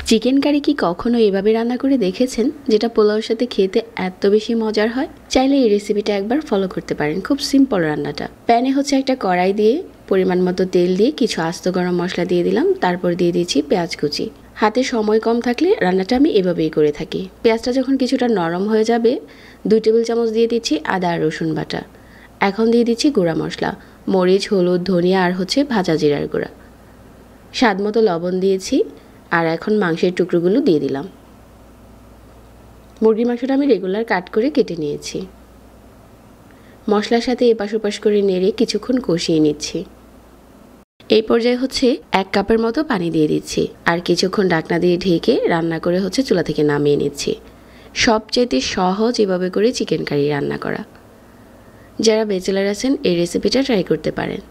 Chicken curry কি কখনো এভাবে রান্না করে দেখেছেন, যেটা পোলাওর সাথে খেতে এত বেশি মজার হয়? চাইলে এই রেসিপিটা একবার ফলো করতে পারেন। খুব সিম্পল রান্নাটা। প্যানে একটা কড়াই দিয়ে পরিমাণ মতো তেল দিয়ে কিছু আস্ত গরম মশলা দিয়ে দিলাম। তারপর দিয়ে দিয়েছি পেঁয়াজ কুচি। হাতে সময় কম থাকলে রান্নাটা আমি এভাবেই করে থাকি। পেঁয়াজটা যখন কিছুটা নরম হয়ে যাবে, 2 টেবিল চামচ দিয়ে দিচ্ছি আদা আর রসুন বাটা। এখন দিয়ে দিচ্ছি গুঁড়া মশলা, মরিচ, হলুদ, ধনিয়া আর ভাজা জিরার গুঁড়া। স্বাদ মতো লবণ দিয়েছি। আর এখন মাংসের টুকরোগুলো দিয়ে দিলাম। মুরগির মাংসটা আমি রেগুলার কাট করে কেটে নিয়েছি। মশলার সাথে এপাশ ওপাশ করে নেড়ে কিছুক্ষণ কষিয়ে নিচ্ছি। এই পর্যায়ে 1 কাপের মতো পানি দিয়ে দিচ্ছি আর কিছুক্ষণ ঢাকনা দিয়ে ঢেকে রান্না করে চুলা থেকে নামিয়ে নিচ্ছি। সবচেয়ে সহজ এভাবে করে চিকেন কারি রান্না করা। যারা ব্যাচেলার আছেন এই রেসিপিটা ট্রাই করতে পারেন।